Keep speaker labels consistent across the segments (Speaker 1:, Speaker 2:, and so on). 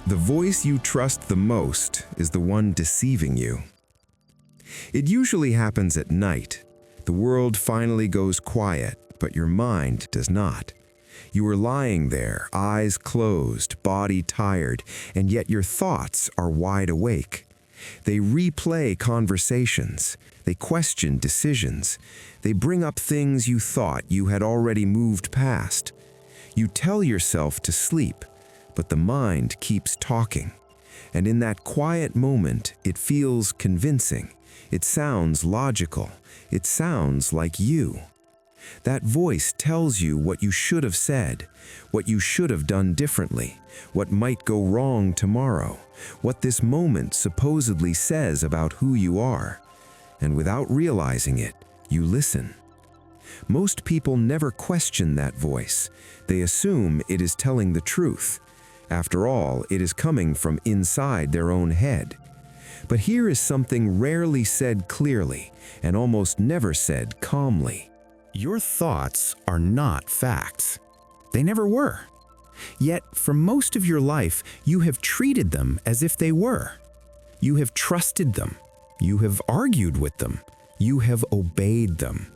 Speaker 1: The voice you trust the most is the one deceiving you. It usually happens at night. The world finally goes quiet, but your mind does not. You are lying there, eyes closed, body tired, and yet your thoughts are wide awake. They replay conversations. They question decisions. They bring up things you thought you had already moved past. You tell yourself to sleep, but the mind keeps talking. And in that quiet moment, it feels convincing. It sounds logical. It sounds like you. That voice tells you what you should have said, what you should have done differently, what might go wrong tomorrow, what this moment supposedly says about who you are. And without realizing it, you listen. Most people never question that voice. They assume it is telling the truth. After all, it is coming from inside their own head. But here is something rarely said clearly and almost never said calmly.
Speaker 2: Your thoughts are not facts. They never were. Yet, for most of your life, you have treated them as if they were. You have trusted them. You have argued with them. You have obeyed them.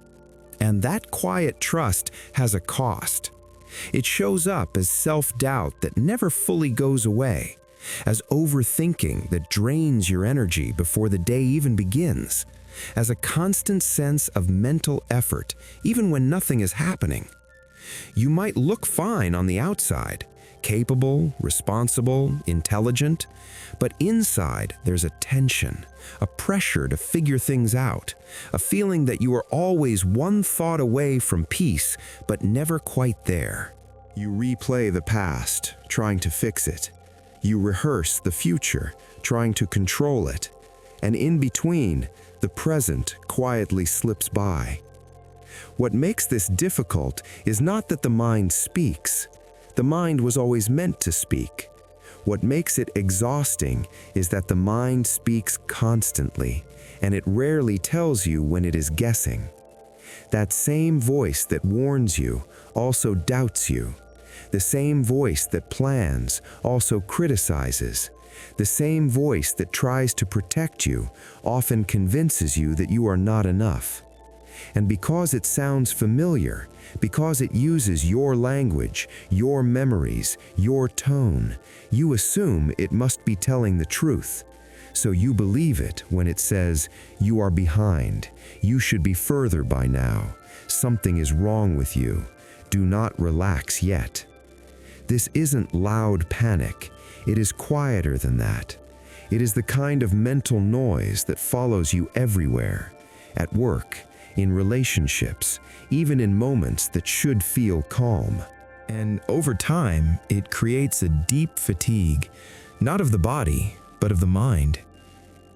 Speaker 2: And that quiet trust has a cost. It shows up as self-doubt that never fully goes away, as overthinking that drains your energy before the day even begins, as a constant sense of mental effort, even when nothing is happening. You might look fine on the outside, capable, responsible, intelligent, but inside there's a tension, a pressure to figure things out, a feeling that you are always one thought away from peace, but never quite there. You replay the past, trying to fix it. You rehearse the future, trying to control it. And in between, the present quietly slips by. What makes this difficult is not that the mind speaks. The mind was always meant to speak. What makes it exhausting is that the mind speaks constantly, and it rarely tells you when it is guessing. That same voice that warns you also doubts you. The same voice that plans also criticizes. The same voice that tries to protect you often convinces you that you are not enough. And because it sounds familiar, because it uses your language, your memories, your tone, you assume it must be telling the truth. So you believe it when it says, "You are behind. You should be further by now. Something is wrong with you. Do not relax yet." This isn't loud panic. It is quieter than that. It is the kind of mental noise that follows you everywhere, at work, in relationships, even in moments that should feel calm. And over time, it creates a deep fatigue, not of the body, but of the mind.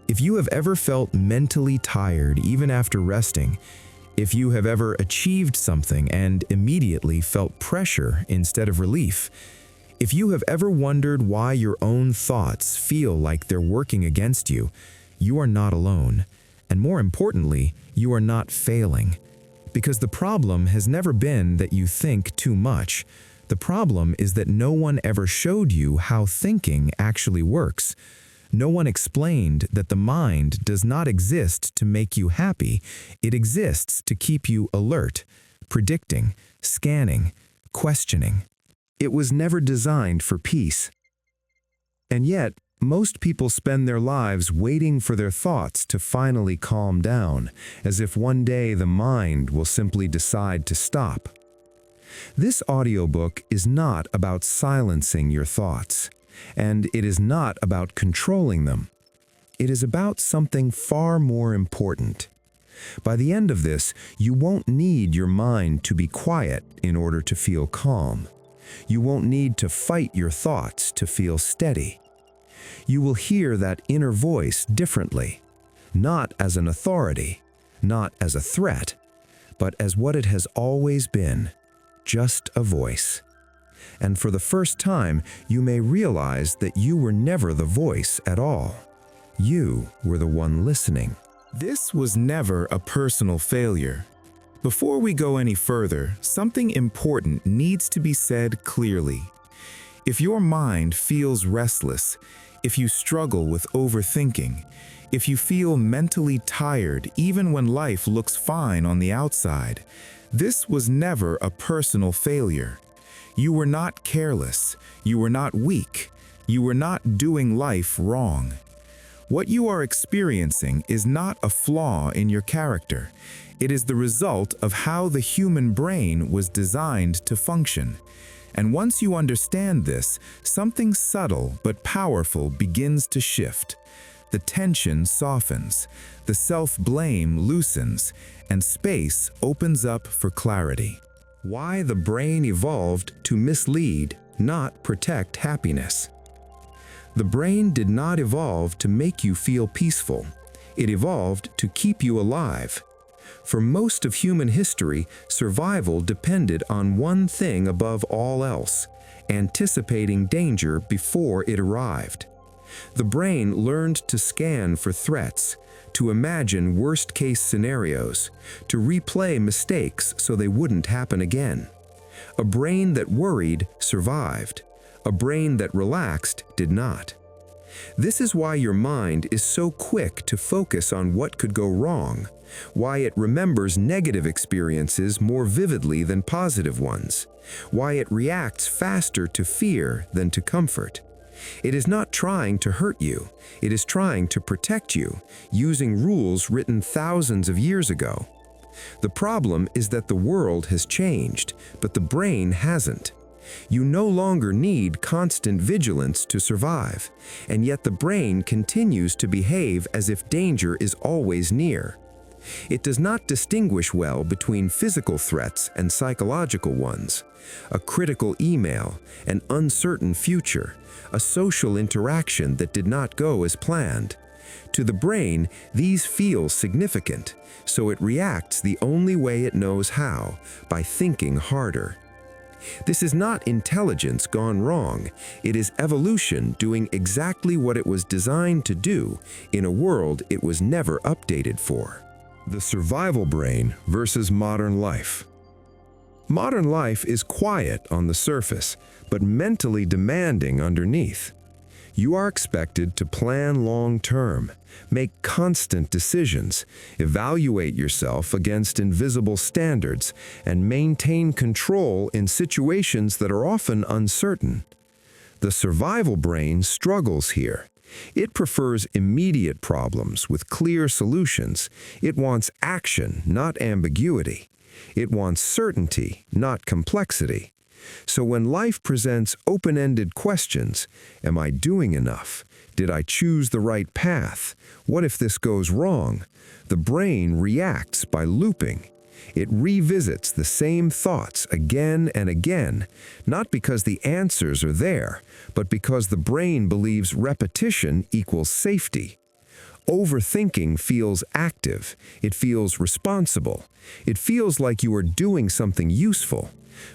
Speaker 2: If you have ever felt mentally tired even after resting, if you have ever achieved something and immediately felt pressure instead of relief, if you have ever wondered why your own thoughts feel like they're working against you, you are not alone. And more importantly, you are not failing. Because the problem has never been that you think too much. The problem is that no one ever showed you how thinking actually works. No one explained that the mind does not exist to make you happy. It exists to keep you alert, predicting, scanning, questioning. It was never designed for peace. And yet, most people spend their lives waiting for their thoughts to finally calm down, as if one day the mind will simply decide to stop. This audiobook is not about silencing your thoughts, and it is not about controlling them. It is about something far more important. By the end of this, you won't need your mind to be quiet in order to feel calm. You won't need to fight your thoughts to feel steady. You will hear that inner voice differently, not as an authority, not as a threat, but as what it has always been, just a voice. And for the first time, you may realize that you were never the voice at all. You were the one listening. This was never a personal failure. Before we go any further, something important needs to be said clearly.
Speaker 3: If your mind feels restless, if you struggle with overthinking, if you feel mentally tired even when life looks fine on the outside, this was never a personal failure. You were not careless, you were not weak, you were not doing life wrong. What you are experiencing is not a flaw in your character. It is the result of how the human brain was designed to function. And once you understand this, something subtle but powerful begins to shift. The tension softens, the self-blame loosens, and space opens up for clarity.
Speaker 1: Why the brain evolved to mislead, not protect happiness. The brain did not evolve to make you feel peaceful. It evolved to keep you alive. For most of human history, survival depended on one thing above all else: anticipating danger before it arrived. The brain learned to scan for threats, to imagine worst-case scenarios, to replay mistakes so they wouldn't happen again. A brain that worried survived. A brain that relaxed did not. This is why your mind is so quick to focus on what could go wrong, why it remembers negative experiences more vividly than positive ones, why it reacts faster to fear than to comfort. It is not trying to hurt you, it is trying to protect you, using rules written thousands of years ago. The problem is that the world has changed, but the brain hasn't. You no longer need constant vigilance to survive, and yet the brain continues to behave as if danger is always near. It does not distinguish well between physical threats and psychological ones. A critical email, an uncertain future, a social interaction that did not go as planned. To the brain, these feel significant, so it reacts the only way it knows how, by thinking harder. This is not intelligence gone wrong. It is evolution doing exactly what it was designed to do in a world it was never updated for. The survival brain versus modern life. Modern life is quiet on the surface, but mentally demanding underneath. You are expected to plan long-term, make constant decisions, evaluate yourself against invisible standards, and maintain control in situations that are often uncertain. The survival brain struggles here. It prefers immediate problems with clear solutions. It wants action, not ambiguity. It wants certainty, not complexity. So when life presents open-ended questions, am I doing enough? Did I choose the right path? What if this goes wrong? The brain reacts by looping. It revisits the same thoughts again and again, not because the answers are there, but because the brain believes repetition equals safety. Overthinking feels active. It feels responsible. It feels like you are doing something useful.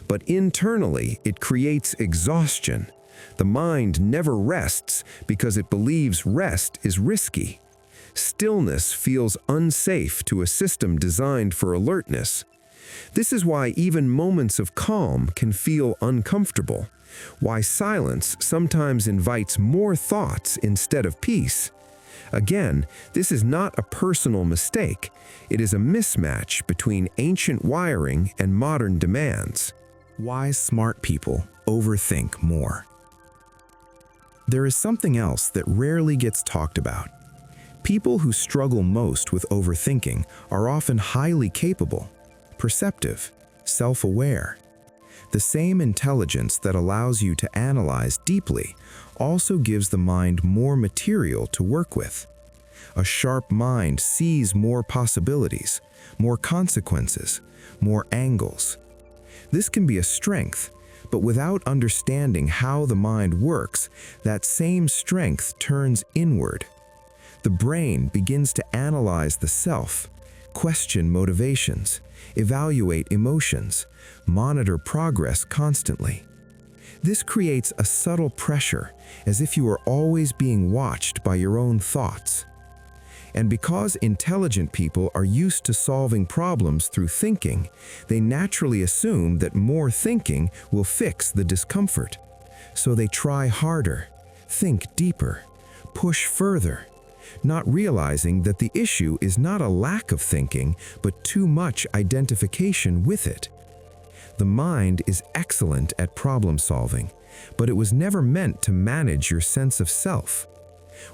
Speaker 1: But internally, it creates exhaustion. The mind never rests because it believes rest is risky. Stillness feels unsafe to a system designed for alertness. This is why even moments of calm can feel uncomfortable, why silence sometimes invites more thoughts instead of peace. Again, this is not a personal mistake. It is a mismatch between ancient wiring and modern demands.
Speaker 3: Why smart people overthink more. There is something else that rarely gets talked about. People who struggle most with overthinking are often highly capable, perceptive, self-aware. The same intelligence that allows you to analyze deeply also gives the mind more material to work with. A sharp mind sees more possibilities, more consequences, more angles. This can be a strength, but without understanding how the mind works, that same strength turns inward. The brain begins to analyze the self, question motivations, evaluate emotions, monitor progress constantly. This creates a subtle pressure, as if you are always being watched by your own thoughts. And because intelligent people are used to solving problems through thinking, they naturally assume that more thinking will fix the discomfort. So they try harder, think deeper, push further, not realizing that the issue is not a lack of thinking, but too much identification with it. The mind is excellent at problem solving, but it was never meant to manage your sense of self.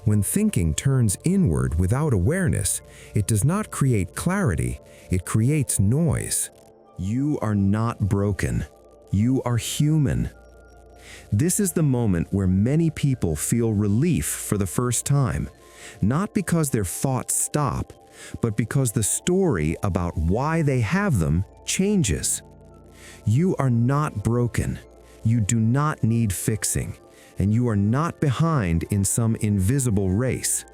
Speaker 3: When thinking turns inward without awareness, it does not create clarity, it creates noise.
Speaker 1: You are not broken. You are human. This is the moment where many people feel relief for the first time, not because their thoughts stop, but because the story about why they have them changes. You are not broken. You do not need fixing, and you are not behind in some invisible race.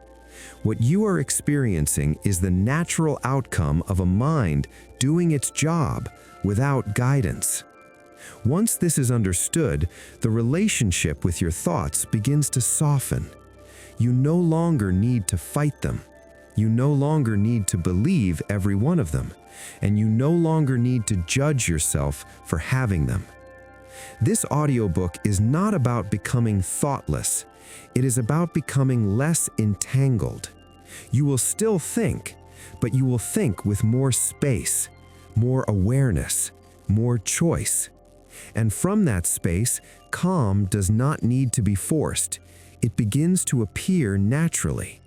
Speaker 1: What you are experiencing is the natural outcome of a mind doing its job without guidance. Once this is understood, the relationship with your thoughts begins to soften. You no longer need to fight them. You no longer need to believe every one of them, and you no longer need to judge yourself for having them. This audiobook is not about becoming thoughtless. It is about becoming less entangled. You will still think, but you will think with more space, more awareness, more choice. And from that space, calm does not need to be forced. It begins to appear naturally.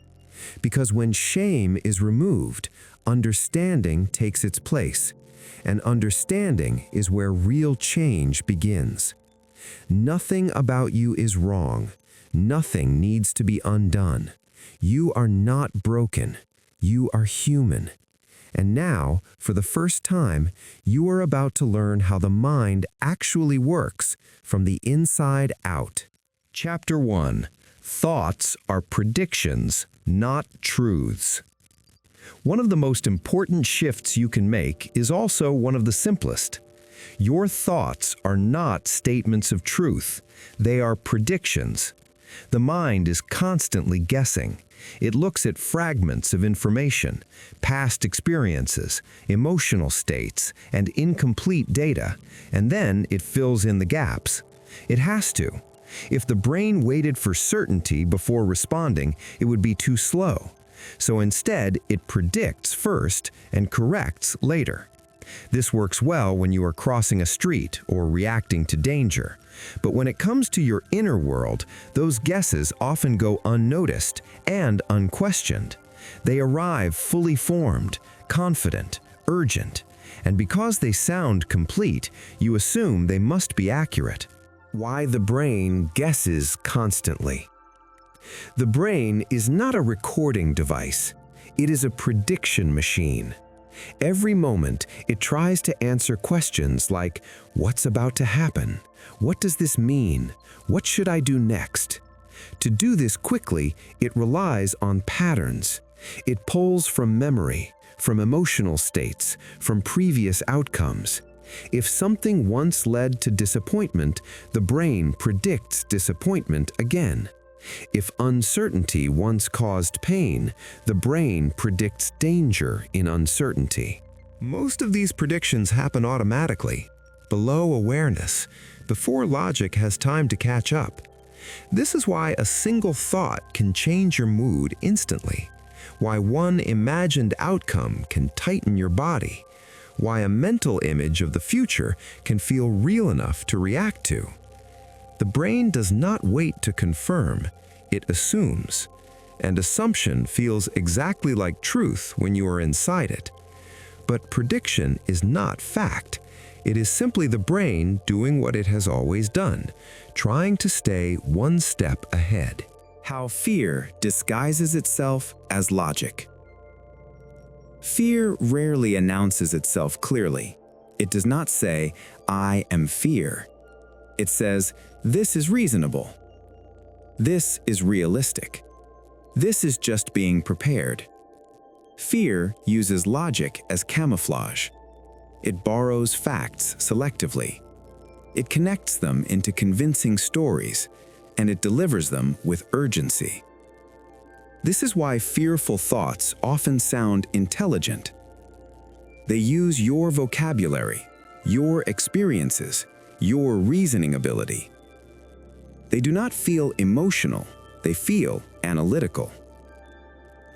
Speaker 1: Because when shame is removed, understanding takes its place. And understanding is where real change begins. Nothing about you is wrong. Nothing needs to be undone. You are not broken. You are human. And now, for the first time, you are about to learn how the mind actually works from the inside out. Chapter 1. Thoughts are predictions, not truths. One of the most important shifts you can make is also one of the simplest. Your thoughts are not statements of truth. They are predictions. The mind is constantly guessing. It looks at fragments of information, past experiences, emotional states, and incomplete data, and then it fills in the gaps. It has to. If the brain waited for certainty before responding, it would be too slow. So instead, it predicts first and corrects later. This works well when you are crossing a street or reacting to danger. But when it comes to your inner world, those guesses often go unnoticed and unquestioned. They arrive fully formed, confident, urgent, and because they sound complete, you assume they must be accurate. Why the brain guesses constantly. The brain is not a recording device. It is a prediction machine. Every moment, it tries to answer questions like, what's about to happen? What does this mean? What should I do next? To do this quickly, it relies on patterns. It pulls from memory, from emotional states, from previous outcomes. If something once led to disappointment, the brain predicts disappointment again. If uncertainty once caused pain, the brain predicts danger in uncertainty. Most of these predictions happen automatically, below awareness, before logic has time to catch up. This is why a single thought can change your mood instantly, why one imagined outcome can tighten your body, why a mental image of the future can feel real enough to react to. The brain does not wait to confirm, it assumes. And assumption feels exactly like truth when you are inside it. But prediction is not fact. It is simply the brain doing what it has always done, trying to stay one step ahead.
Speaker 3: How fear disguises itself as logic. Fear rarely announces itself clearly. It does not say, I am fear. It says, this is reasonable. This is realistic. This is just being prepared. Fear uses logic as camouflage. It borrows facts selectively. It connects them into convincing stories, and it delivers them with urgency. This is why fearful thoughts often sound intelligent. They use your vocabulary, your experiences, your reasoning ability. They do not feel emotional, they feel analytical.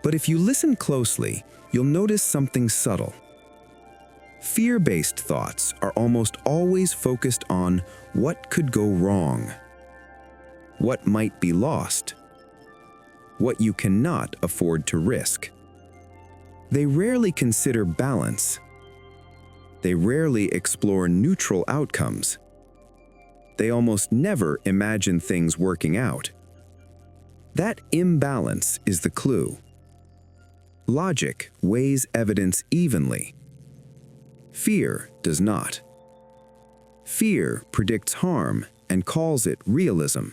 Speaker 3: But if you listen closely, you'll notice something subtle. Fear-based thoughts are almost always focused on what could go wrong, what might be lost, what you cannot afford to risk. They rarely consider balance. They rarely explore neutral outcomes. They almost never imagine things working out. That imbalance is the clue. Logic weighs evidence evenly. Fear does not. Fear predicts harm and calls it realism.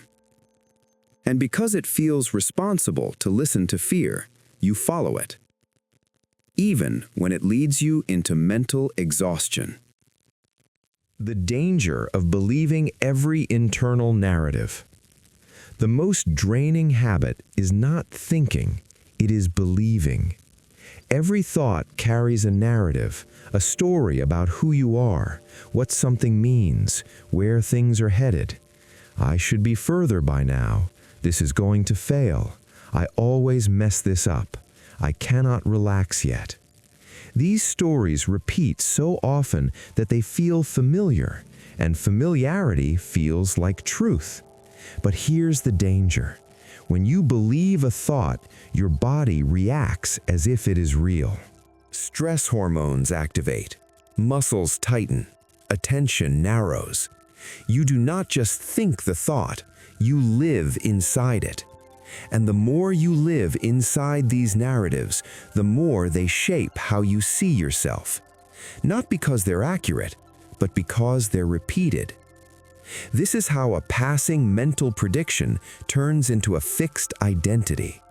Speaker 3: And because it feels responsible to listen to fear, you follow it, even when it leads you into mental exhaustion.
Speaker 1: The danger of believing every internal narrative. The most draining habit is not thinking, it is believing. Every thought carries a narrative, a story about who you are, what something means, where things are headed. I should be further by now. This is going to fail. I always mess this up. I cannot relax yet. These stories repeat so often that they feel familiar, and familiarity feels like truth. But here's the danger. When you believe a thought, your body reacts as if it is real. Stress hormones activate, muscles tighten, attention narrows. You do not just think the thought, you live inside it. And the more you live inside these narratives, the more they shape how you see yourself. Not because they're accurate, but because they're repeated. This is how a passing mental prediction turns into a fixed identity,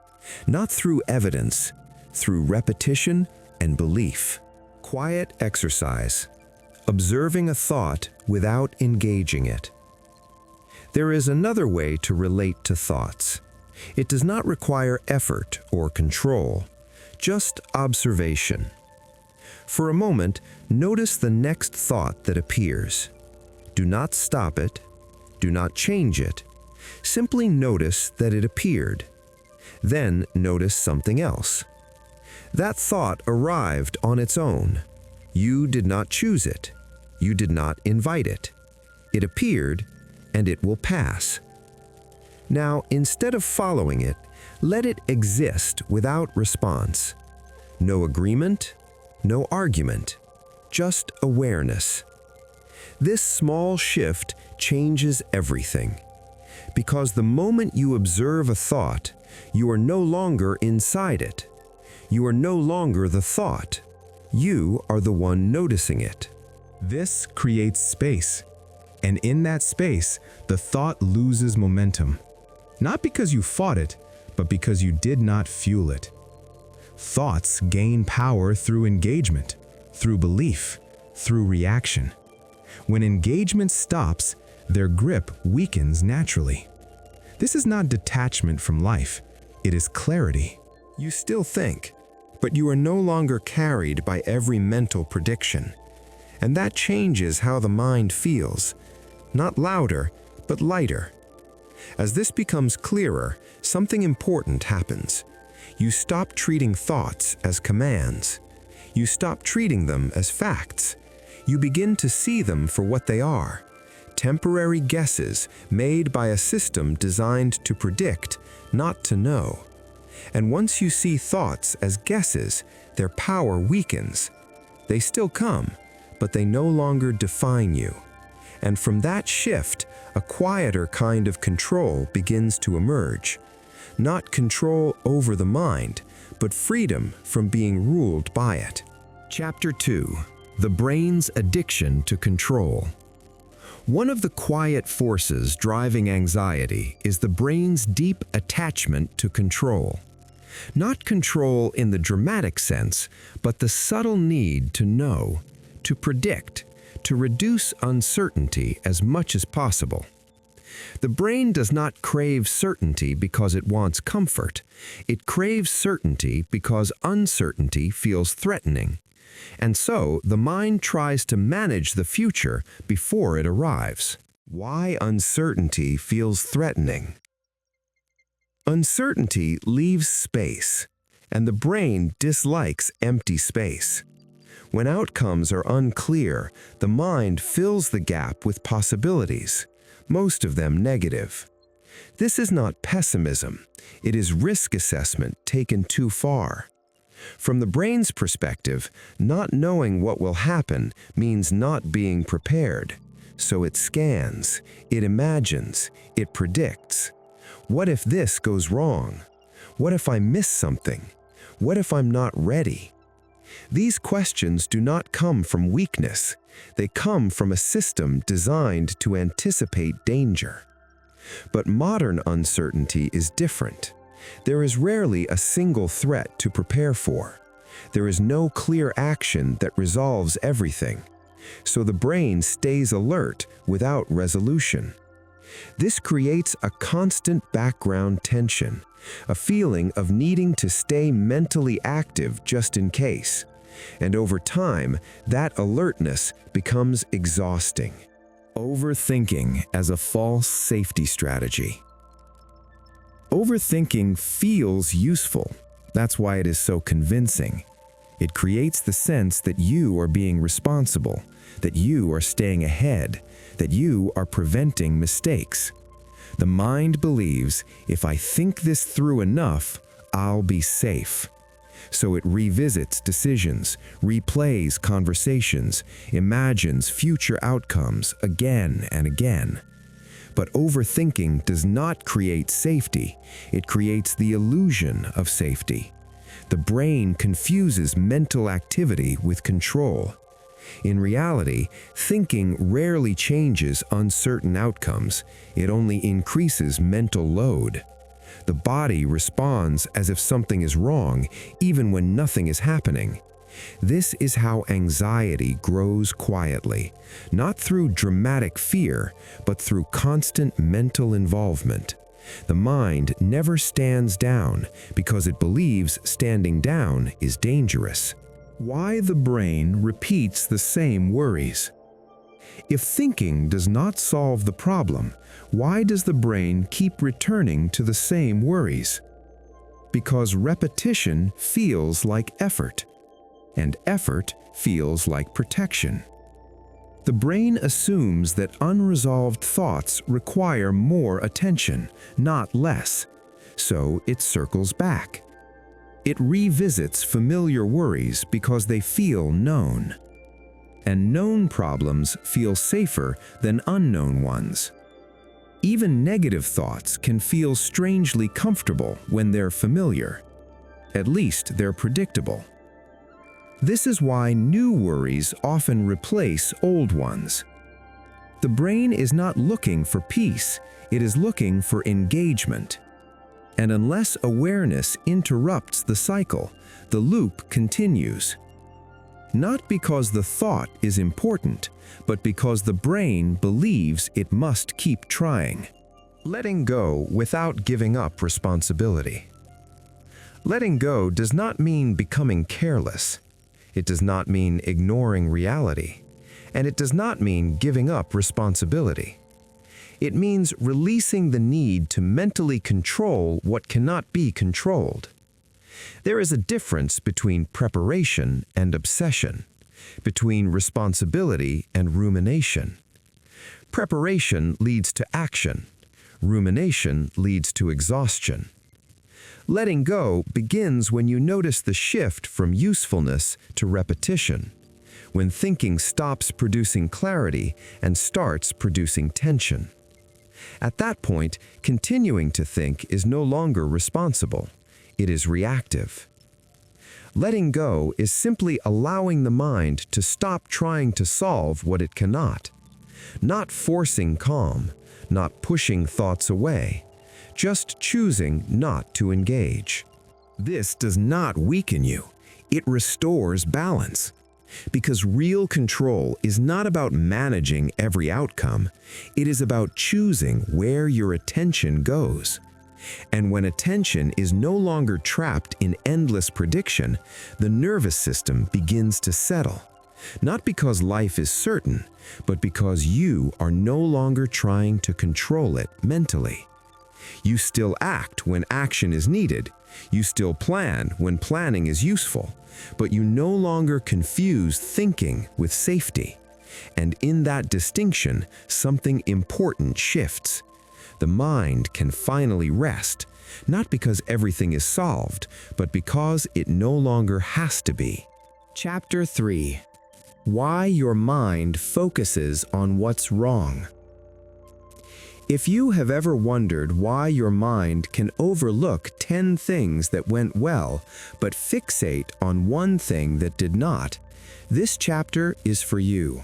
Speaker 1: not through evidence, through repetition and belief. Quiet exercise, observing a thought without engaging it. There is another way to relate to thoughts. It does not require effort or control, just observation. For a moment, notice the next thought that appears. Do not stop it. Do not change it. Simply notice that it appeared. Then notice something else. That thought arrived on its own. You did not choose it. You did not invite it. It appeared, and it will pass. Now, instead of following it, let it exist without response. No agreement, no argument, just awareness. This small shift changes everything. Because the moment you observe a thought, you are no longer inside it. You are no longer the thought. You are the one noticing it.
Speaker 3: This creates space. And in that space, the thought loses momentum. Not because you fought it, but because you did not fuel it. Thoughts gain power through engagement, through belief, through reaction. When engagement stops, their grip weakens naturally. This is not detachment from life, it is clarity.
Speaker 1: You still think, but you are no longer carried by every mental prediction. And that changes how the mind feels. Not louder, but lighter. As this becomes clearer, something important happens. You stop treating thoughts as commands. You stop treating them as facts. You begin to see them for what they are. Temporary guesses made by a system designed to predict, not to know. And once you see thoughts as guesses, their power weakens. They still come, but they no longer define you. And from that shift, a quieter kind of control begins to emerge. Not control over the mind, but freedom from being ruled by it. Chapter 2. The brain's addiction to control. One of the quiet forces driving anxiety is the brain's deep attachment to control. Not control in the dramatic sense, but the subtle need to know, to predict, to reduce uncertainty as much as possible. The brain does not crave certainty because it wants comfort. It craves certainty because uncertainty feels threatening. And so the mind tries to manage the future before it arrives. Why uncertainty feels threatening. Uncertainty leaves space, and the brain dislikes empty space. When outcomes are unclear, the mind fills the gap with possibilities, most of them negative. This is not pessimism, it is risk assessment taken too far. From the brain's perspective, not knowing what will happen means not being prepared. So it scans, it imagines, it predicts. What if this goes wrong? What if I miss something? What if I'm not ready? These questions do not come from weakness. They come from a system designed to anticipate danger. But modern uncertainty is different. There is rarely a single threat to prepare for. There is no clear action that resolves everything. So the brain stays alert without resolution. This creates a constant background tension, a feeling of needing to stay mentally active just in case. And over time, that alertness becomes exhausting.
Speaker 3: Overthinking as a false safety strategy. Overthinking feels useful. That's why it is so convincing. It creates the sense that you are being responsible, that you are staying ahead, that you are preventing mistakes. The mind believes, if I think this through enough, I'll be safe. So it revisits decisions, replays conversations, imagines future outcomes again and again. But overthinking does not create safety, it creates the illusion of safety. The brain confuses mental activity with control. In reality, thinking rarely changes uncertain outcomes, it only increases mental load. The body responds as if something is wrong, even when nothing is happening. This is how anxiety grows quietly, not through dramatic fear, but through constant mental involvement. The mind never stands down because it believes standing down is dangerous.
Speaker 2: Why the brain repeats the same worries. If thinking does not solve the problem, why does the brain keep returning to the same worries? Because repetition feels like effort, and effort feels like protection. The brain assumes that unresolved thoughts require more attention, not less, so it circles back. It revisits familiar worries because they feel known. And known problems feel safer than unknown ones. Even negative thoughts can feel strangely comfortable when they're familiar. At least they're predictable. This is why new worries often replace old ones. The brain is not looking for peace, it is looking for engagement. And unless awareness interrupts the cycle, the loop continues. Not because the thought is important, but because the brain believes it must keep trying.
Speaker 1: Letting go without giving up responsibility. Letting go does not mean becoming careless. It does not mean ignoring reality. And it does not mean giving up responsibility. It means releasing the need to mentally control what cannot be controlled. There is a difference between preparation and obsession, between responsibility and rumination. Preparation leads to action. Rumination leads to exhaustion. Letting go begins when you notice the shift from usefulness to repetition, when thinking stops producing clarity and starts producing tension. At that point, continuing to think is no longer responsible. It is reactive. Letting go is simply allowing the mind to stop trying to solve what it cannot. Not forcing calm, not pushing thoughts away, just choosing not to engage.
Speaker 3: This does not weaken you. It restores balance. Because real control is not about managing every outcome. It is about choosing where your attention goes. And when attention is no longer trapped in endless prediction, the nervous system begins to settle.
Speaker 1: Not because life is certain, but because you are no longer trying to control it mentally. You still act when action is needed. You still plan when planning is useful, but you no longer confuse thinking with safety. And in that distinction, something important shifts. The mind can finally rest, not because everything is solved, but because it no longer has to be.
Speaker 3: Chapter 3. Why your mind focuses on what's wrong. If you have ever wondered why your mind can overlook 10 things that went well, but fixate on one thing that did not, this chapter is for you.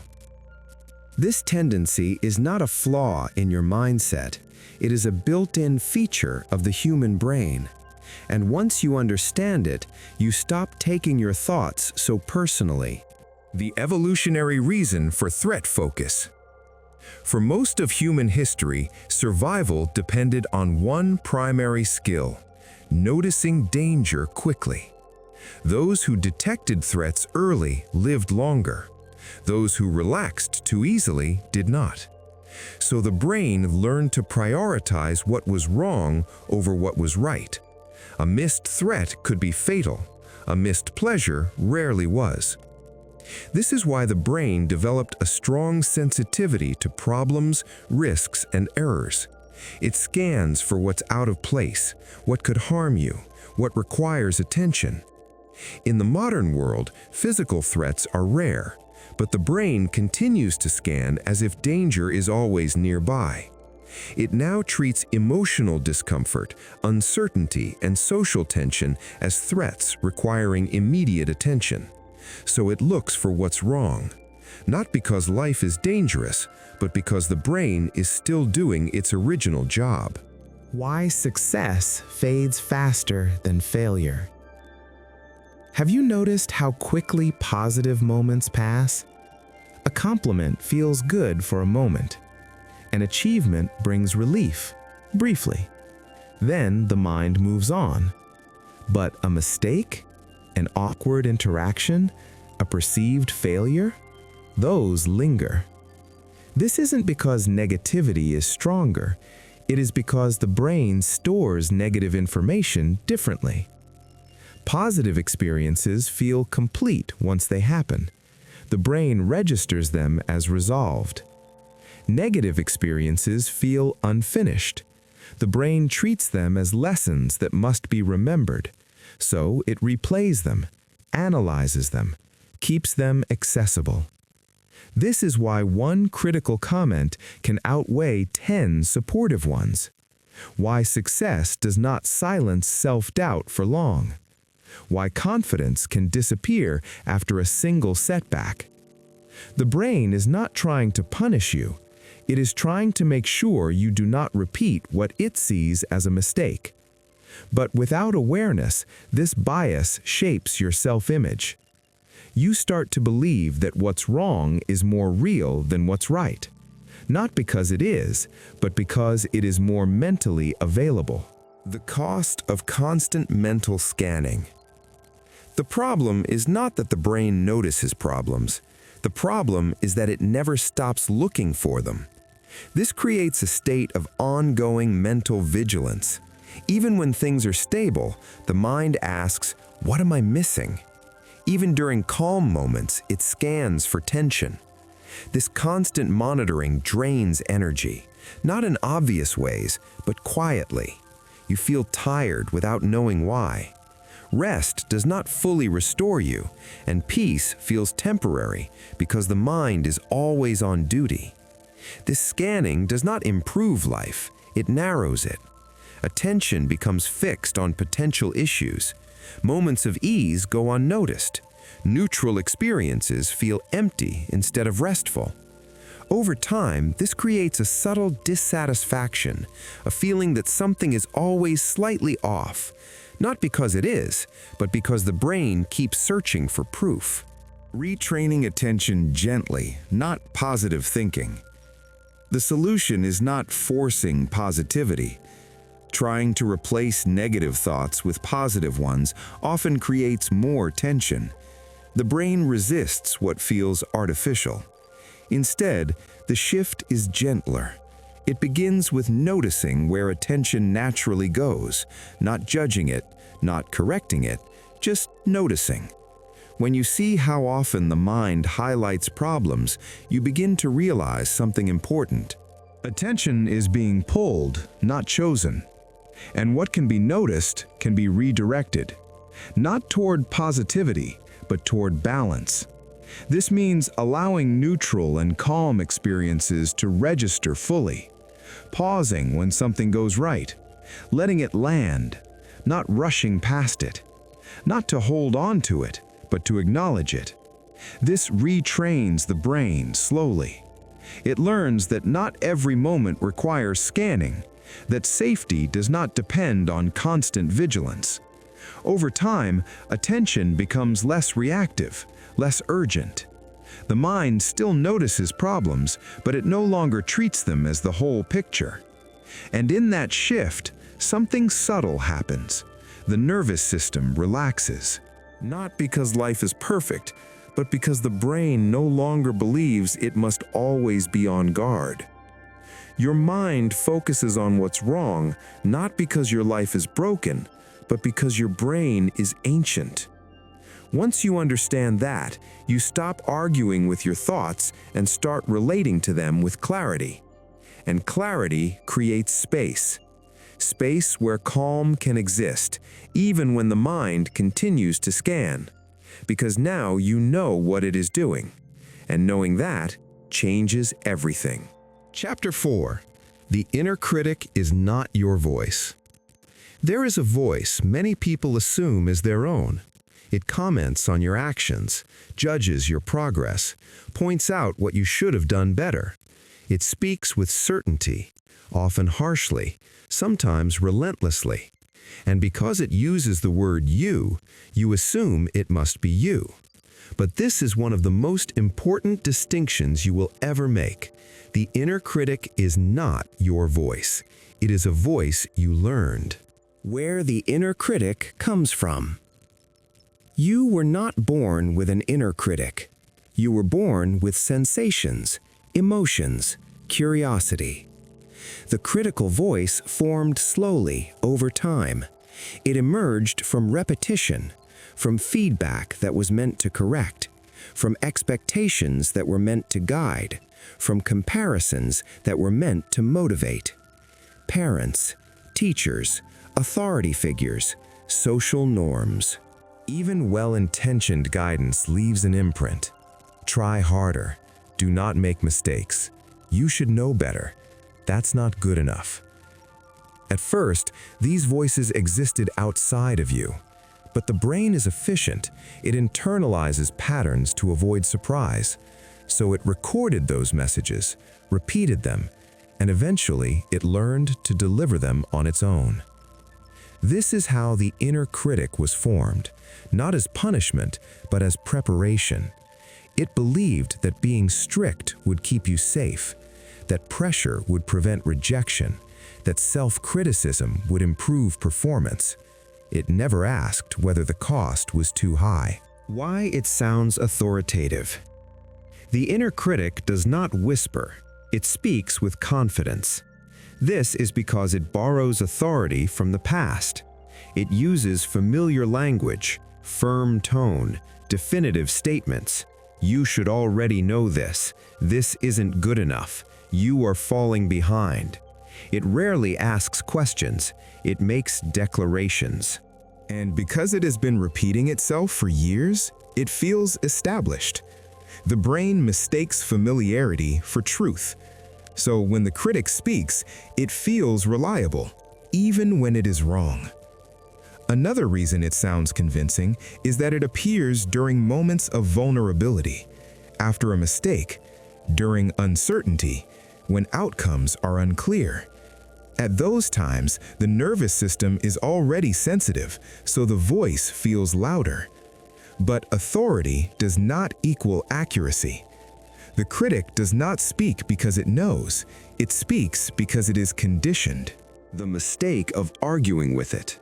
Speaker 3: This tendency is not a flaw in your mindset. It is a built-in feature of the human brain. And once you understand it, you stop taking your thoughts so personally.
Speaker 1: The evolutionary reason for threat focus. For most of human history, survival depended on one primary skill: noticing danger quickly. Those who detected threats early lived longer. Those who relaxed too easily did not. So the brain learned to prioritize what was wrong over what was right. A missed threat could be fatal. A missed pleasure rarely was. This is why the brain developed a strong sensitivity to problems, risks, and errors. It scans for what's out of place, what could harm you, what requires attention. In the modern world, physical threats are rare, but the brain continues to scan as if danger is always nearby. It now treats emotional discomfort, uncertainty, and social tension as threats requiring immediate attention. So it looks for what's wrong, not because life is dangerous, but because the brain is still doing its original job.
Speaker 3: Why success fades faster than failure. Have you noticed how quickly positive moments pass? A compliment feels good for a moment. An achievement brings relief, briefly. Then the mind moves on. But a mistake? An awkward interaction? A perceived failure? Those linger. This isn't because negativity is stronger. It is because the brain stores negative information differently. Positive experiences feel complete once they happen. The brain registers them as resolved. Negative experiences feel unfinished. The brain treats them as lessons that must be remembered. So it replays them, analyzes them, keeps them accessible. This is why one critical comment can outweigh 10 supportive ones. Why success does not silence self-doubt for long. Why confidence can disappear after a single setback. The brain is not trying to punish you. It is trying to make sure you do not repeat what it sees as a mistake. But without awareness, this bias shapes your self-image. You start to believe that what's wrong is more real than what's right. Not because it is, but because it is more mentally available.
Speaker 1: The cost of constant mental scanning. The problem is not that the brain notices problems. The problem is that it never stops looking for them. This creates a state of ongoing mental vigilance. Even when things are stable, the mind asks, "What am I missing?" Even during calm moments, it scans for tension. This constant monitoring drains energy, not in obvious ways, but quietly. You feel tired without knowing why. Rest does not fully restore you, and peace feels temporary because the mind is always on duty. This scanning does not improve life, it narrows it. Attention becomes fixed on potential issues. Moments of ease go unnoticed. Neutral experiences feel empty instead of restful. Over time, this creates a subtle dissatisfaction, a feeling that something is always slightly off, not because it is, but because the brain keeps searching for proof.
Speaker 3: Retraining attention gently, not positive thinking. The solution is not forcing positivity. Trying to replace negative thoughts with positive ones often creates more tension.
Speaker 1: The brain resists what feels artificial. Instead, the shift is gentler. It begins with noticing where attention naturally goes, not judging it, not correcting it, just noticing. When you see how often the mind highlights problems, you begin to realize something important. Attention is being pulled, not chosen. And what can be noticed can be redirected, not toward positivity, but toward balance. This means allowing neutral and calm experiences to register fully, pausing when something goes right, letting it land, not rushing past it, not to hold on to it, but to acknowledge it. This retrains the brain slowly. It learns that not every moment requires scanning, that safety does not depend on constant vigilance. Over time, attention becomes less reactive, less urgent. The mind still notices problems, but it no longer treats them as the whole picture. And in that shift, something subtle happens. The nervous system relaxes. Not because life is perfect, but because the brain no longer believes it must always be on guard. Your mind focuses on what's wrong, not because your life is broken, but because your brain is ancient. Once you understand that, you stop arguing with your thoughts and start relating to them with clarity. And clarity creates space. Space where calm can exist, even when the mind continues to scan. Because now you know what it is doing. And knowing that changes everything.
Speaker 3: Chapter 4. The inner critic is not your voice. There is a voice many people assume is their own. It comments on your actions, judges your progress, points out what you should have done better. It speaks with certainty, often harshly, sometimes relentlessly. And because it uses the word you assume it must be you. But this is one of the most important distinctions you will ever make. The inner critic is not your voice. It is a voice you learned. Where the inner critic comes from. You were not born with an inner critic. You were born with sensations, emotions, curiosity. The critical voice formed slowly over time. It emerged from repetition, from feedback that was meant to correct, from expectations that were meant to guide, from comparisons that were meant to motivate. Parents, teachers, authority figures, social norms. Even well-intentioned guidance leaves an imprint. Try harder. Do not make mistakes. You should know better. That's not good enough. At first, these voices existed outside of you. But the brain is efficient. It internalizes patterns to avoid surprise. So it recorded those messages, repeated them, and eventually it learned to deliver them on its own. This is how the inner critic was formed, not as punishment, but as preparation. It believed that being strict would keep you safe, that pressure would prevent rejection, that self-criticism would improve performance. It never asked whether the cost was too high. Why it sounds authoritative. The inner critic does not whisper. It speaks with confidence. This is because it borrows authority from the past. It uses familiar language, firm tone, definitive statements. You should already know this. This isn't good enough. You are falling behind. It rarely asks questions. It makes declarations. And because it has been repeating itself for years, it feels established. The brain mistakes familiarity for truth. So when the critic speaks, it feels reliable, even when it is wrong. Another reason it sounds convincing is that it appears during moments of vulnerability, after a mistake, during uncertainty, when outcomes are unclear. At those times, the nervous system is already sensitive, so the voice feels louder. But authority does not equal accuracy. The critic does not speak because it knows. It speaks because it is conditioned. The mistake of arguing with it.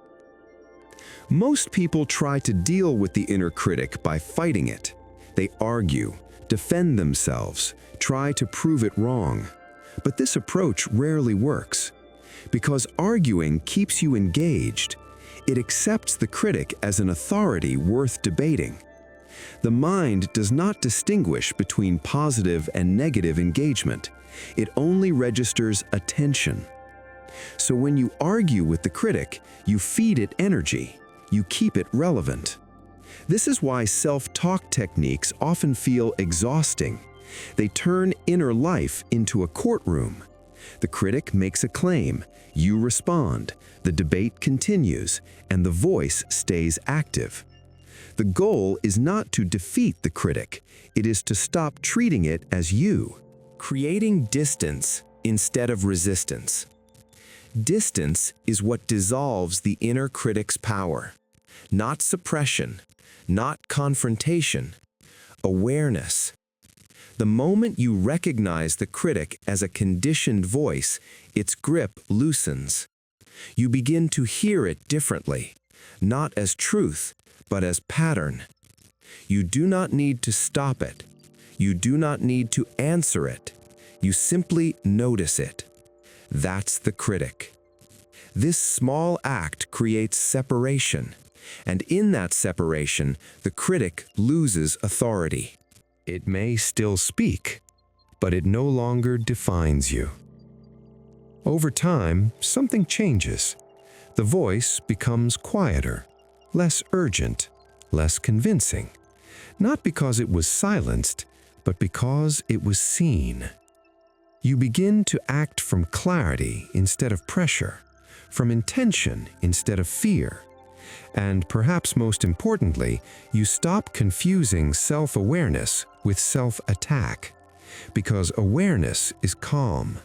Speaker 1: Most people try to deal with the inner critic by fighting it. They argue, defend themselves, try to prove it wrong. But this approach rarely works. Because arguing keeps you engaged, it accepts the critic as an authority worth debating. The mind does not distinguish between positive and negative engagement. It only registers attention. So when you argue with the critic, you feed it energy. You keep it relevant. This is why self-talk techniques often feel exhausting. They turn inner life into a courtroom. The critic makes a claim, you respond, the debate continues, and the voice stays active. The goal is not to defeat the critic, it is to stop treating it as you. Creating distance instead of resistance. Distance is what dissolves the inner critic's power. Not suppression, not confrontation, awareness. The moment you recognize the critic as a conditioned voice, its grip loosens. You begin to hear it differently, not as truth, but as pattern. You do not need to stop it. You do not need to answer it. You simply notice it. That's the critic. This small act creates separation, and in that separation, the critic loses authority. It may still speak, but it no longer defines you. Over time, something changes. The voice becomes quieter, less urgent, less convincing. Not because it was silenced, but because it was seen. You begin to act from clarity instead of pressure, from intention instead of fear. And perhaps most importantly, you stop confusing self-awareness with self-attack. Because awareness is calm,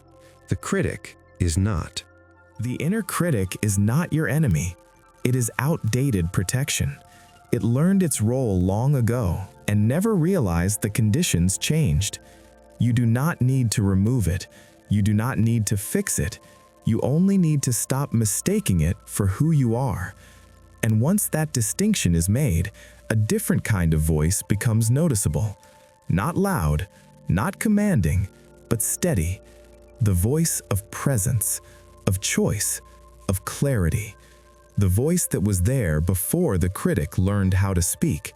Speaker 1: the critic is not.
Speaker 3: The inner critic is not your enemy. It is outdated protection. It learned its role long ago and never realized the conditions changed. You do not need to remove it. You do not need to fix it. You only need to stop mistaking it for who you are. And once that distinction is made, a different kind of voice becomes noticeable. Not loud, not commanding, but steady. The voice of presence, of choice, of clarity. The voice that was there before the critic learned how to speak.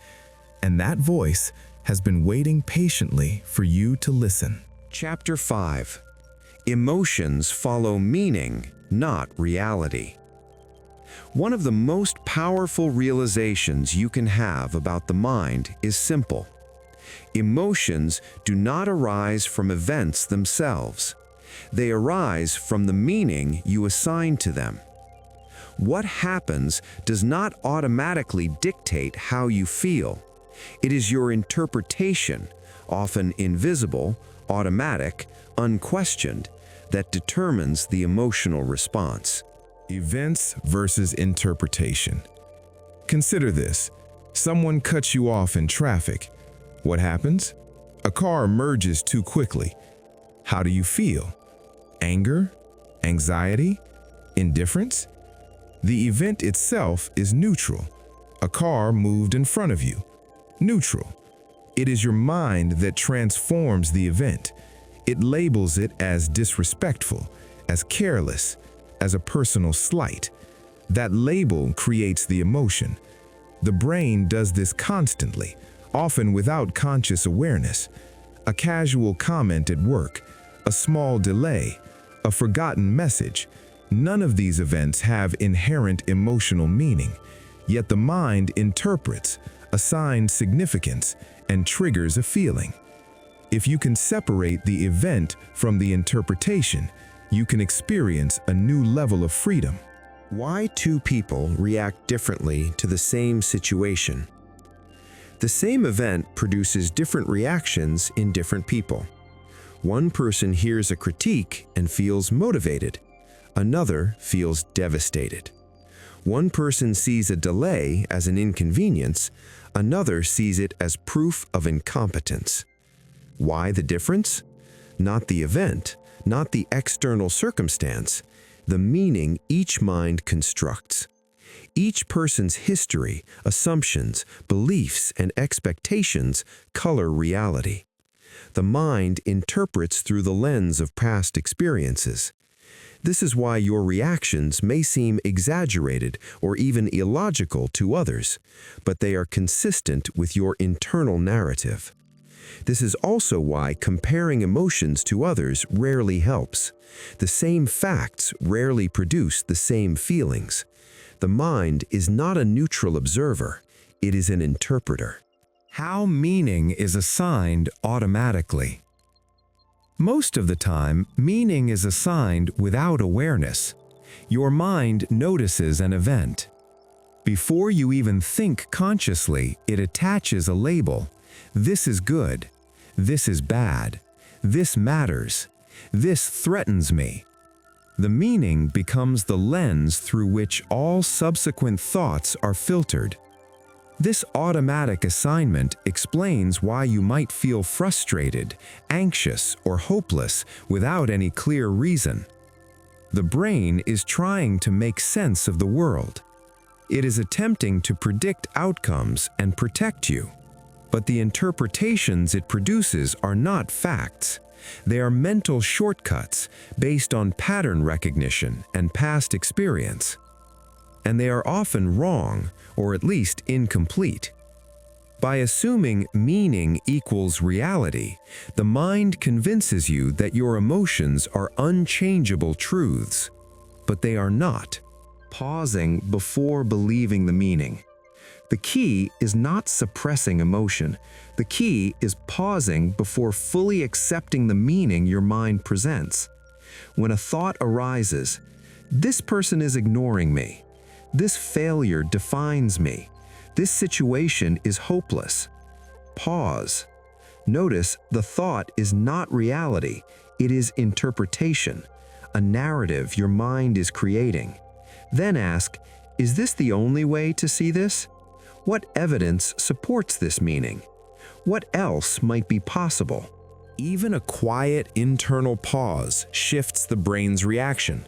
Speaker 3: And that voice has been waiting patiently for you to listen.
Speaker 1: Chapter 5. Emotions follow meaning, not reality. One of the most powerful realizations you can have about the mind is simple. Emotions do not arise from events themselves. They arise from the meaning you assign to them. What happens does not automatically dictate how you feel. It is your interpretation, often invisible, automatic, unquestioned, that determines the emotional response.
Speaker 3: Events versus interpretation. Consider this. Someone cuts you off in traffic. What happens? A car merges too quickly. How do you feel? Anger? Anxiety? Indifference? The event itself is neutral. A car moved in front of you. Neutral. It is your mind that transforms the event. It labels it as disrespectful, as careless, as a personal slight. That label creates the emotion. The brain does this constantly, often without conscious awareness. A casual comment at work, a small delay, a forgotten message. None of these events have inherent emotional meaning, yet the mind interprets, assigns significance, and triggers a feeling. If you can separate the event from the interpretation, you can experience a new level of freedom.
Speaker 1: Why two people react differently to the same situation? The same event produces different reactions in different people. One person hears a critique and feels motivated. Another feels devastated. One person sees a delay as an inconvenience. Another sees it as proof of incompetence. Why the difference? Not the event, not the external circumstance, the meaning each mind constructs. Each person's history, assumptions, beliefs, and expectations color reality. The mind interprets through the lens of past experiences. This is why your reactions may seem exaggerated or even illogical to others, but they are consistent with your internal narrative. This is also why comparing emotions to others rarely helps. The same facts rarely produce the same feelings. The mind is not a neutral observer, it is an interpreter.
Speaker 3: How meaning is assigned automatically. Most of the time, meaning is assigned without awareness. Your mind notices an event. Before you even think consciously, it attaches a label. This is good. This is bad. This matters. This threatens me. The meaning becomes the lens through which all subsequent thoughts are filtered. This automatic assignment explains why you might feel frustrated, anxious, or hopeless without any clear reason. The brain is trying to make sense of the world. It is attempting to predict outcomes and protect you. But the interpretations it produces are not facts. They are mental shortcuts based on pattern recognition and past experience. And they are often wrong, or at least incomplete. By assuming meaning equals reality, the mind convinces you that your emotions are unchangeable truths. But they are not. Pausing before believing the meaning. The key is not suppressing emotion. The key is pausing before fully accepting the meaning your mind presents. When a thought arises, this person is ignoring me. This failure defines me. This situation is hopeless. Pause. Notice the thought is not reality. It is interpretation, a narrative your mind is creating. Then ask, is this the only way to see this? What evidence supports this meaning? What else might be possible? Even a quiet internal pause shifts the brain's reaction.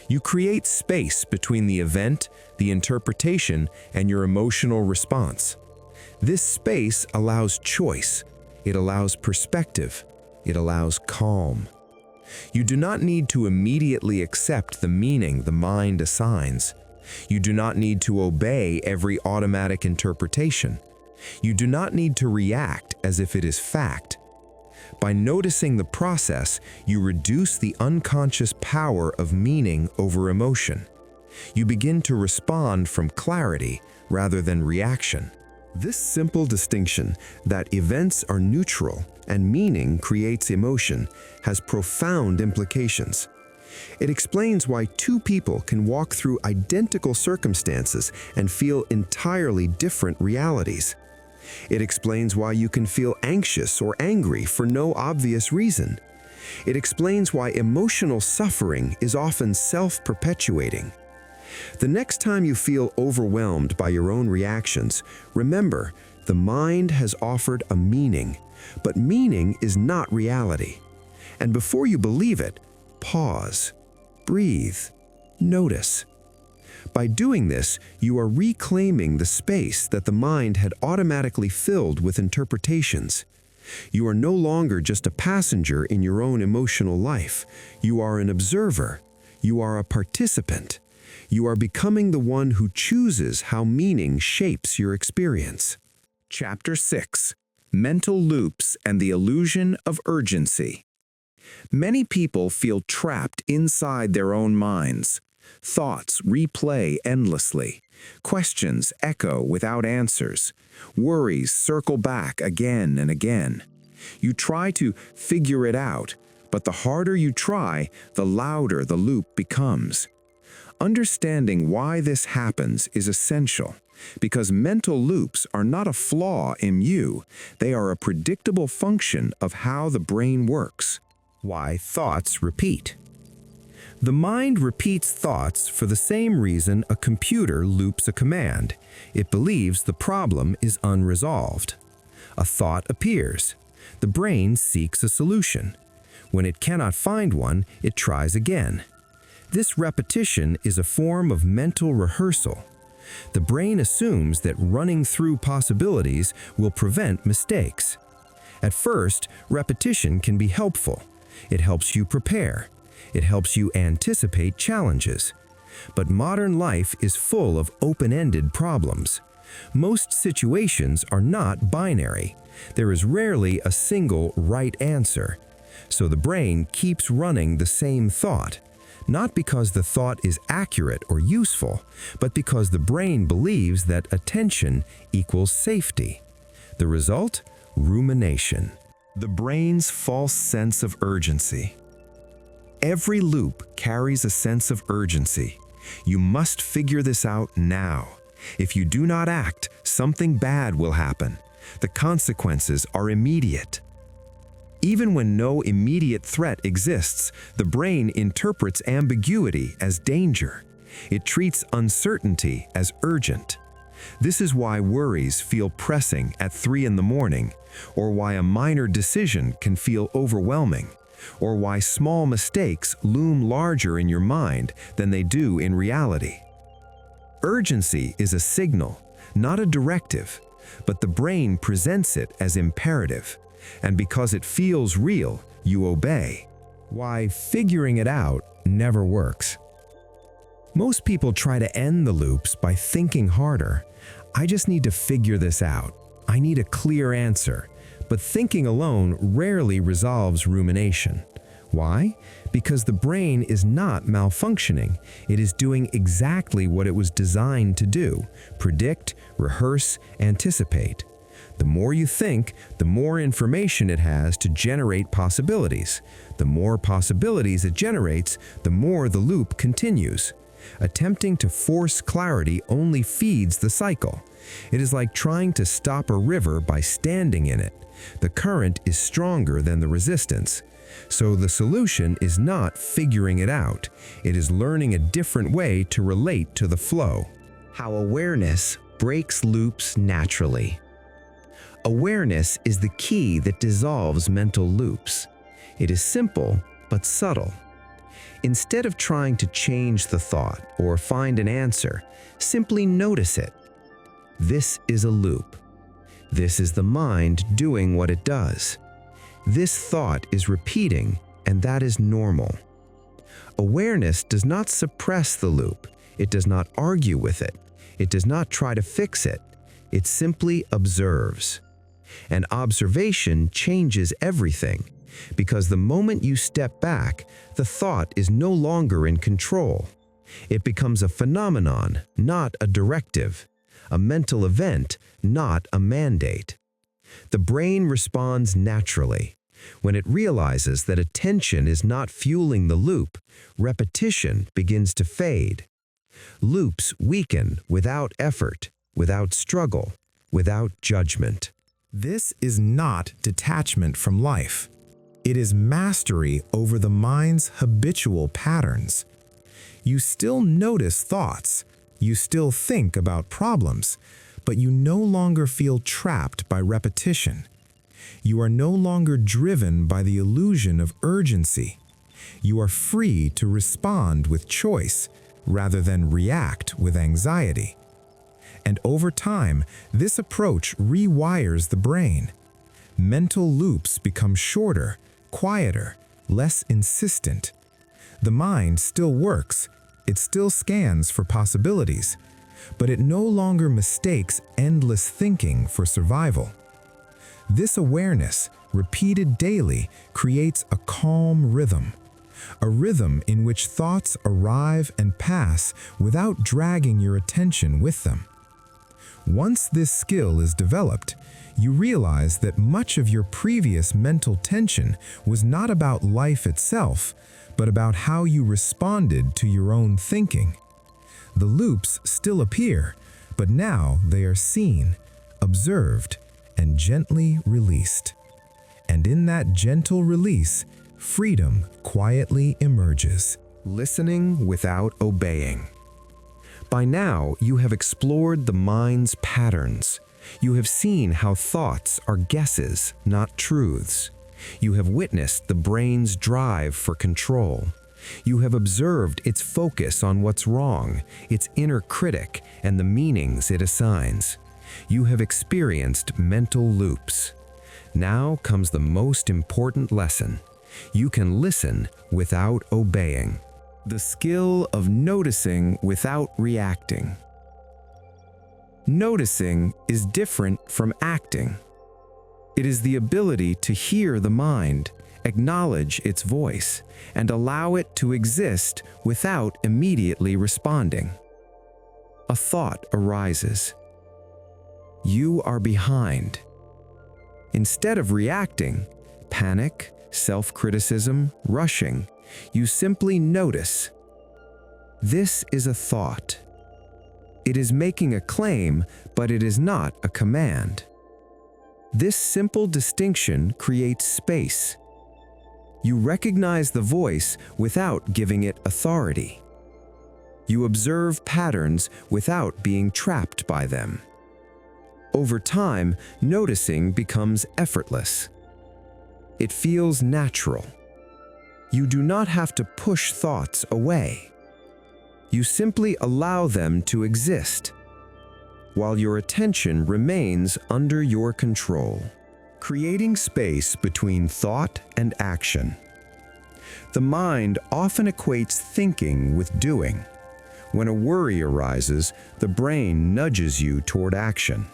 Speaker 3: You create space between the event, the interpretation, and your emotional response. This space allows choice. It allows perspective. It allows calm. You do not need to immediately accept the meaning the mind assigns. You do not need to obey every automatic interpretation. You do not need to react as if it is fact. By noticing the process, you reduce the unconscious power of meaning over emotion. You begin to respond from clarity rather than reaction. This simple distinction that events are neutral and meaning creates emotion has profound implications. It explains why two people can walk through identical circumstances and feel entirely different realities. It explains why you can feel anxious or angry for no obvious reason. It explains why emotional suffering is often self-perpetuating. The next time you feel overwhelmed by your own reactions, remember, the mind has offered a meaning, but meaning is not reality. And before you believe it, pause, breathe, notice. By doing this, you are reclaiming the space that the mind had automatically filled with interpretations. You are no longer just a passenger in your own emotional life. You are an observer. You are a participant. You are becoming the one who chooses how meaning shapes your experience. Chapter 6: Mental Loops and the Illusion of Urgency. Many people feel trapped inside their own minds. Thoughts replay endlessly. Questions echo without answers. Worries circle back again and again. You try to figure it out, but the harder you try, the louder the loop becomes. Understanding why this happens is essential, because mental loops are not a flaw in you. They are a predictable function of how the brain works. Why thoughts repeat. The mind repeats thoughts for the same reason a computer loops a command. It believes the problem is unresolved. A thought appears. The brain seeks a solution. When it cannot find one, it tries again. This repetition is a form of mental rehearsal. The brain assumes that running through possibilities will prevent mistakes. At first, repetition can be helpful. It helps you prepare. It helps you anticipate challenges. But modern life is full of open-ended problems. Most situations are not binary. There is rarely a single right answer. So the brain keeps running the same thought, not because the thought is accurate or useful, but because the brain believes that attention equals safety. The result? Rumination.
Speaker 1: The brain's false sense of urgency. Every loop carries a sense of urgency. You must figure this out now. If you do not act, something bad will happen. The consequences are immediate. Even when no immediate threat exists, the brain interprets ambiguity as danger. It treats uncertainty as urgent. This is why worries feel pressing at 3 in the morning, or why a minor decision can feel overwhelming, or why small mistakes loom larger in your mind than they do in reality. Urgency is a signal, not a directive, but the brain presents it as imperative, and because it feels real, you obey.
Speaker 3: Why figuring it out never works. Most people try to end the loops by thinking harder. I just need to figure this out. I need a clear answer. But thinking alone rarely resolves rumination. Why? Because the brain is not malfunctioning. It is doing exactly what it was designed to do: predict, rehearse, anticipate. The more you think, the more information it has to generate possibilities. The more possibilities it generates, the more the loop continues. Attempting to force clarity only feeds the cycle. It is like trying to stop a river by standing in it. The current is stronger than the resistance. So the solution is not figuring it out. It is learning a different way to relate to the flow.
Speaker 2: How awareness breaks loops naturally. Awareness is the key that dissolves mental loops. It is simple but subtle. Instead of trying to change the thought or find an answer, simply notice it. This is a loop. This is the mind doing what it does. This thought is repeating, and that is normal. Awareness does not suppress the loop. It does not argue with it. It does not try to fix it. It simply observes. And observation changes everything, because the moment you step back, the thought is no longer in control. It becomes a phenomenon, not a directive, a mental event, not a mandate. The brain responds naturally. When it realizes that attention is not fueling the loop, repetition begins to fade. Loops weaken without effort, without struggle, without judgment.
Speaker 3: This is not detachment from life. It is mastery over the mind's habitual patterns. You still notice thoughts. You still think about problems, but you no longer feel trapped by repetition. You are no longer driven by the illusion of urgency. You are free to respond with choice rather than react with anxiety. And over time, this approach rewires the brain. Mental loops become shorter, quieter, less insistent. The mind still works. It still scans for possibilities, but it no longer mistakes endless thinking for survival. This awareness, repeated daily, creates a calm rhythm, a rhythm in which thoughts arrive and pass without dragging your attention with them. Once this skill is developed, you realize that much of your previous mental tension was not about life itself, but about how you responded to your own thinking. The loops still appear, but now they are seen, observed, and gently released. And in that gentle release, freedom quietly emerges.
Speaker 1: Listening without obeying. By now, you have explored the mind's patterns. You have seen how thoughts are guesses, not truths. You have witnessed the brain's drive for control.
Speaker 3: You have observed its focus on what's wrong, its inner critic, and the meanings it assigns. You have experienced mental loops. Now comes the most important lesson. You can listen without obeying. The skill of noticing without reacting. Noticing is different from acting. It is the ability to hear the mind, acknowledge its voice, and allow it to exist without immediately responding. A thought arises. You are behind. Instead of reacting, panic, self-criticism, rushing, you simply notice. This is a thought. It is making a claim, but it is not a command. This simple distinction creates space. You recognize the voice without giving it authority. You observe patterns without being trapped by them. Over time, noticing becomes effortless. It feels natural. You do not have to push thoughts away. You simply allow them to exist, while your attention remains under your control. Creating space between thought and action. The mind often equates thinking with doing. When a worry arises, the brain nudges you toward action.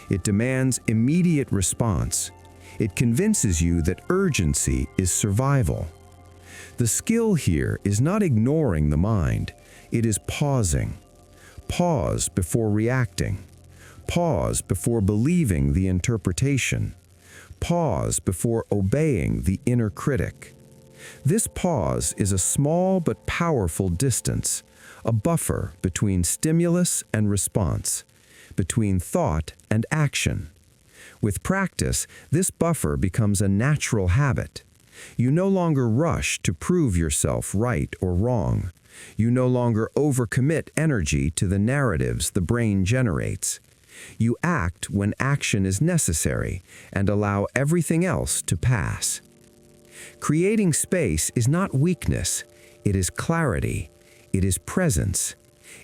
Speaker 3: It demands immediate response. It convinces you that urgency is survival. The skill here is not ignoring the mind. It is pausing. Pause before reacting. Pause before believing the interpretation. Pause before obeying the inner critic. This pause is a small but powerful distance, a buffer between stimulus and response, between thought and action. With practice, this buffer becomes a natural habit. You no longer rush to prove yourself right or wrong. You no longer overcommit energy to the narratives the brain generates. You act when action is necessary and allow everything else to pass. Creating space is not weakness, it is clarity, it is presence.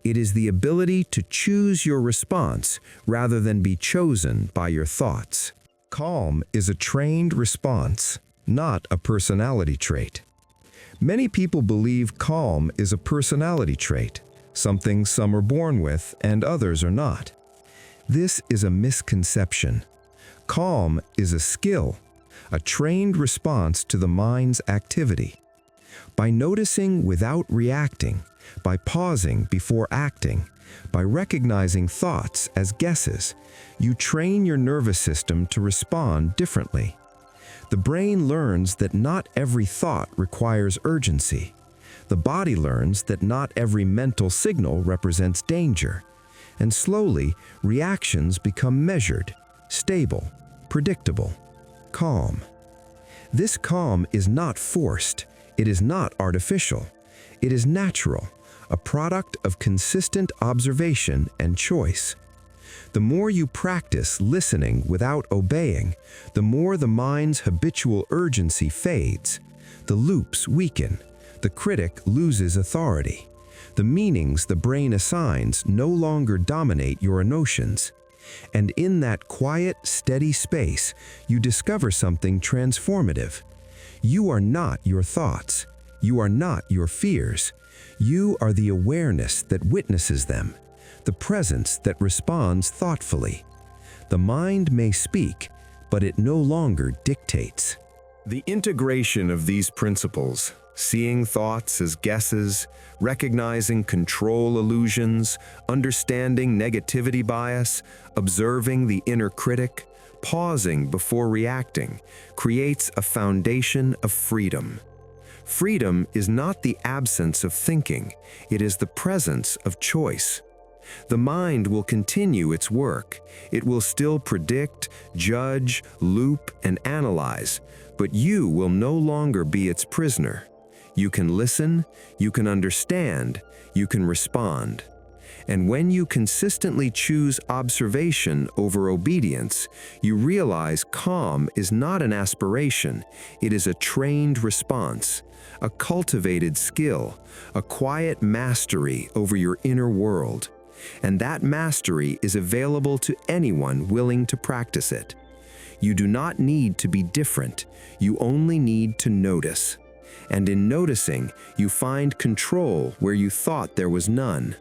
Speaker 3: It is the ability to choose your response rather than be chosen by your thoughts. Calm is a trained response, not a personality trait. Many people believe calm is a personality trait, something some are born with and others are not. This is a misconception. Calm is a skill, a trained response to the mind's activity. By noticing without reacting, by pausing before acting, by recognizing thoughts as guesses, you train your nervous system to respond differently. The brain learns that not every thought requires urgency. The body learns that not every mental signal represents danger. And slowly, reactions become measured, stable, predictable, calm. This calm is not forced. It is not artificial. It is natural, a product of consistent observation and choice. The more you practice listening without obeying, the more the mind's habitual urgency fades. The loops weaken. The critic loses authority. The meanings the brain assigns no longer dominate your emotions. And in that quiet, steady space, you discover something transformative. You are not your thoughts. You are not your fears. You are the awareness that witnesses them, the presence that responds thoughtfully. The mind may speak, but it no longer dictates. The integration of these principles, seeing thoughts as guesses, recognizing control illusions, understanding negativity bias, observing the inner critic, pausing before reacting, creates a foundation of freedom. Freedom is not the absence of thinking, it is the presence of choice. The mind will continue its work. It will still predict, judge, loop, and analyze, but you will no longer be its prisoner. You can listen, you can understand, you can respond.
Speaker 1: And when you consistently choose observation over obedience, you realize calm is not an aspiration, it is a trained response, a cultivated skill, a quiet mastery over your inner world. And that mastery is available to anyone willing to practice it. You do not need to be different, you only need to notice. And in noticing, you find control where you thought there was none,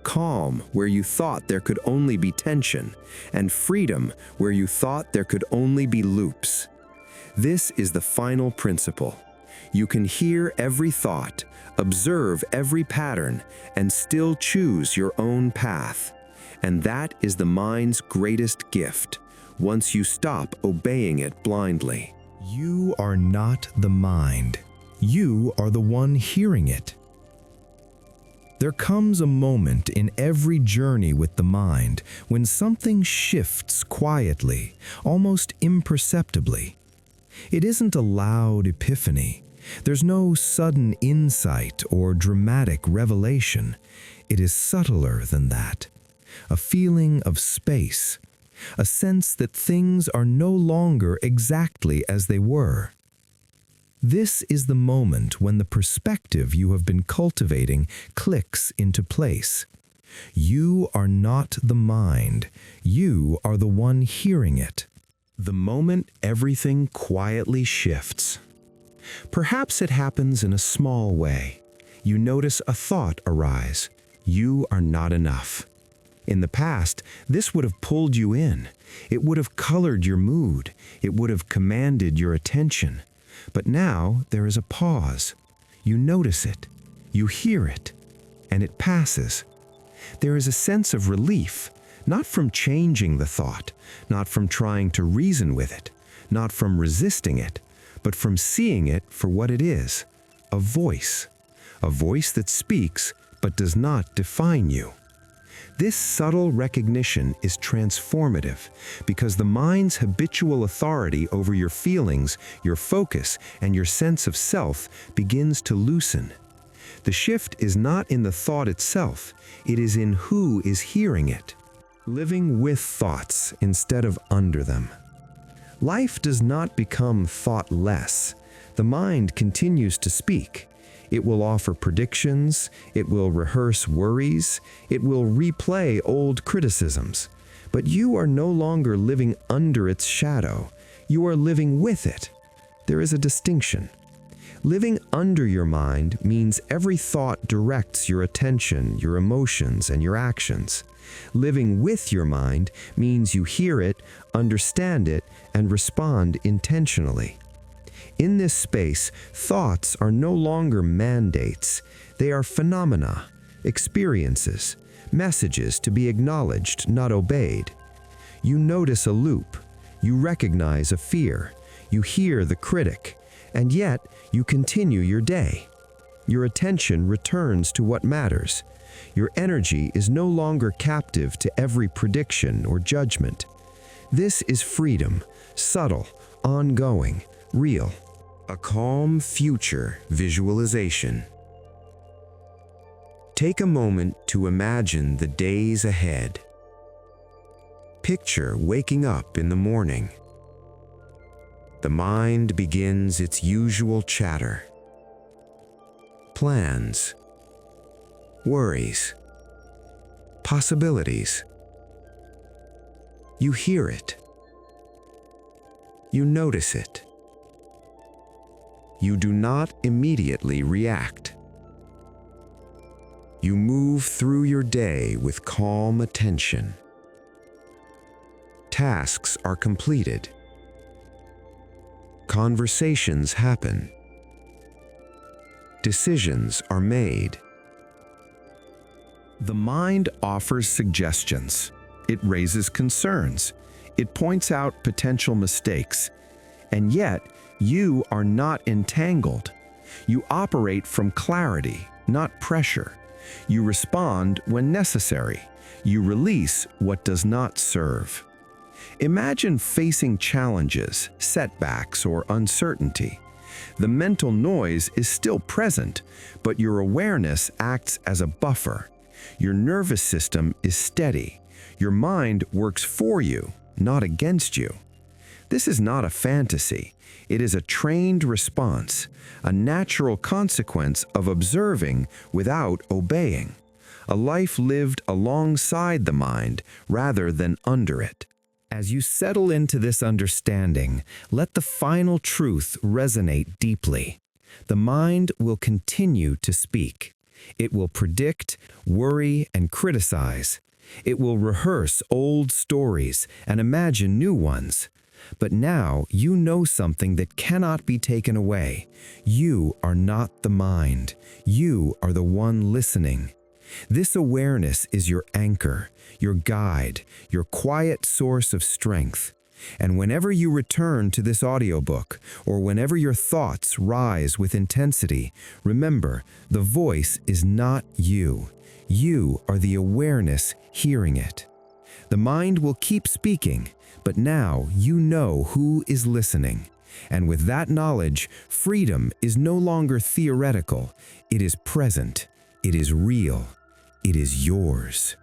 Speaker 1: calm where you thought there could only be tension, and freedom where you thought there could only be loops. This is the final principle. You can hear every thought, observe every pattern, and still choose your own path. And that is the mind's greatest gift, once you stop obeying it blindly.
Speaker 3: You are not the mind. You are the one hearing it. There comes a moment in every journey with the mind when something shifts quietly, almost imperceptibly. It isn't a loud epiphany. There's no sudden insight or dramatic revelation. It is subtler than that. A feeling of space, a sense that things are no longer exactly as they were. This is the moment when the perspective you have been cultivating clicks into place. You are not the mind. You are the one hearing it. The moment everything quietly shifts. Perhaps it happens in a small way. You notice a thought arise. You are not enough. In the past, this would have pulled you in. It would have colored your mood. It would have commanded your attention. But now there is a pause. You notice it. You hear it. And it passes. There is a sense of relief, not from changing the thought, not from trying to reason with it, not from resisting it, but from seeing it for what it is, a voice that speaks but does not define you. This subtle recognition is transformative because the mind's habitual authority over your feelings, your focus, and your sense of self begins to loosen. The shift is not in the thought itself, it is in who is hearing it. Living with thoughts instead of under them. Life does not become thoughtless. The mind continues to speak. It will offer predictions, it will rehearse worries, it will replay old criticisms. But you are no longer living under its shadow. You are living with it. There is a distinction. Living under your mind means every thought directs your attention, your emotions, and your actions. Living with your mind means you hear it, understand it, and respond intentionally. In this space, thoughts are no longer mandates. They are phenomena, experiences, messages to be acknowledged, not obeyed. You notice a loop. You recognize a fear. You hear the critic. And yet, you continue your day. Your attention returns to what matters. Your energy is no longer captive to every prediction or judgment. This is freedom, subtle, ongoing, real. A calm future visualization. Take a moment to imagine the days ahead. Picture waking up in the morning. The mind begins its usual chatter. Plans, worries, possibilities. You hear it. You notice it. You do not immediately react. You move through your day with calm attention. Tasks are completed. Conversations happen. Decisions are made. The mind offers suggestions. It raises concerns. It points out potential mistakes. And yet, you are not entangled. You operate from clarity, not pressure. You respond when necessary. You release what does not serve. Imagine facing challenges, setbacks, or uncertainty. The mental noise is still present, but your awareness acts as a buffer.
Speaker 1: Your nervous system is steady. Your mind works for you, not against you. This is not a fantasy. It is a trained response, a natural consequence of observing without obeying, a life lived alongside the mind rather than under it.
Speaker 2: As you settle into this understanding, let the final truth resonate deeply. The mind will continue to speak. It will predict, worry, and criticize. It will rehearse old stories and imagine new ones. But now you know something that cannot be taken away. You are not the mind. You are the one listening. This awareness is your anchor, your guide, your quiet source of strength. And whenever you return to this audiobook, or whenever your thoughts rise with intensity, remember, the voice is not you. You are the awareness hearing it. The mind will keep speaking, but now you know who is listening. And with that knowledge, freedom is no longer theoretical. It is present. It is real. It is yours.